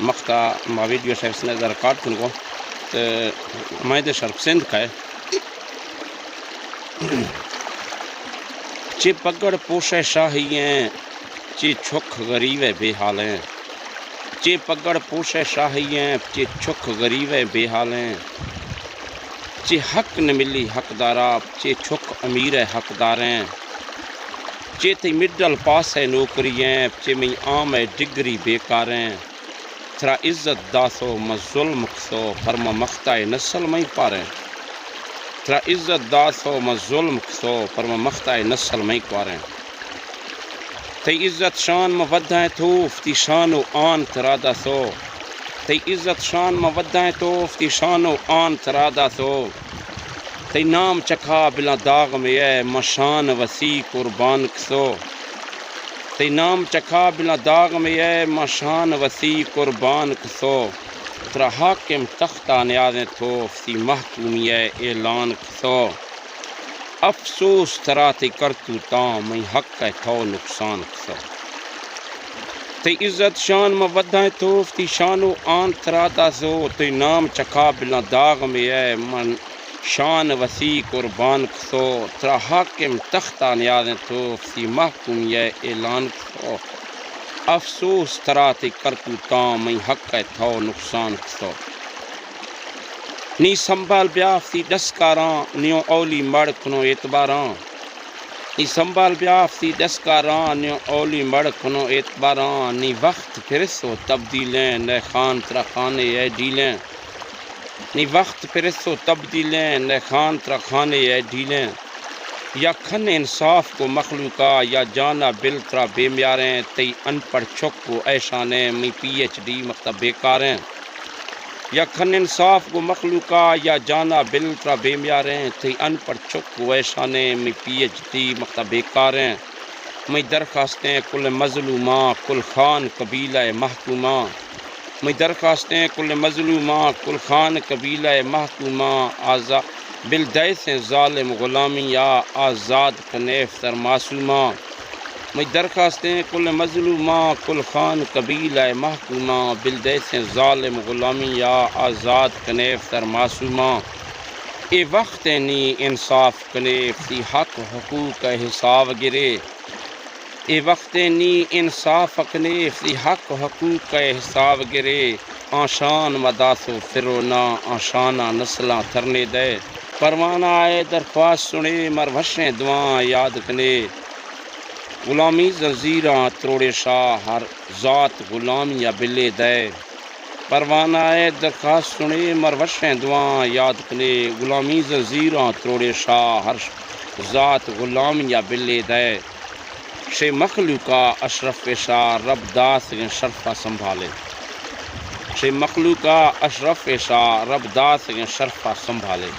مقطع ما ویڈیو شاہ سنے the record کنو تو میں دے شرف سندھ کا ہے چے پگڑ پوشے شاہییں چے چھک غریب بے حالیں چے پگڑ پوشے شاہییں چے چھک غریب بے حالیں چے حق نہ ملی حقدارا چے چھک امیر حقداریں چے تی مڈل پاس ہے نوکرییں چے میں عام ہے ڈگری بیکاریں تھرا عزت داسو ما ظلم کسو فرما مختہ نسل میں پاریں تھرا عزت داسو ما ظلم کسو فرما مختہ نسل میں پاریں تی عزت شان ما ودھائیں توف تی شان و آن ترا داسو تی عزت شان ما ودھائیں توف تی شان و آن ترا داسو تی نام چکھا بلا داغ میں اے مشان وسیع قربان کسو تی نام چکھا بلا داغ میں اے مشان وسیع قربان کسو ترا حاکم تختہ نیازیں توف تی محکومی اے اعلان کسو افسوس ترا تی کرتو تاں میں حق ہے تھو نقصان کسو تی عزت شان ما ودھائیں توف تی شان و آن ترا داسو تی نام چکھا بلا داغ میں اے من شان وسیع قربان کسو ترا حاکم تختہ نیازیں توف تی محکومی ہے اعلان کسو افسوس ترا تی کرتو تاں میں حق ہے تھو نقصان کسو نی سنبھال بیاف تی دسکاراں نیو اولی مڑ کنو اعتباراں نی سنبھال بیاف تی دسکاراں نیو اولی مڑ کنو اعتباراں نی وقت پھرسو تبدیلیں نئے خان ترا خانے اے ڈیلیں نی وقت پرسو تبدیلیں نئے خان ترا خانے اے ڈیلیں یا کھن انصاف کو مخلوقہ یا جانا بل ترا بے میاریں تی ان پڑھ چھک کو ایشانیں میں پی ایچ ڈی مختہ بیکاریں یا کھن انصاف کو مخلوقہ یا جانا بل ترا بے میاریں تی ان پڑھ چھک کو ایشانیں میں پی ایچ ڈی مختہ بیکاریں میں درخواستیں کل مظلوماں کل خان قبیلہ محکوماں میں درخواستیں کل مظلوماں کل خان قبیلہ محکوماں آزاد بالدیس ظالم غلامی یا آزاد کنیف تر معصوماں میں درخواستیں کل مظلوماں کل خان قبیلہ محکوماں بالدیس ظالم غلامی یا آزاد کنیف تر معصوماں اے وقت نی انصاف کنیف تی حق حقوق حساب گرے اے وقت نی انصاف کنیف تی حق حقوق حساب گرے آشان مداسو فرونا آشانہ نسلاں تھرنے دے پروانہ آئے درخواست سنے مروشیں دعائیں یاد کنے غلامی زنزیراں تروڑے شاہ ہر ذات غلامی یا بلے دے پروانہ آئے درخواست سنے مروشیں دعائیں یاد کنے غلامی زنزیراں تروڑے شاہ ہر ذات غلامی یا بلے دے شے مخلوقہ اشرف شاہ رب داس شرفہ سنبھالے شے مخلوقہ اشرف شاہ رب داس شرفہ سنبھالے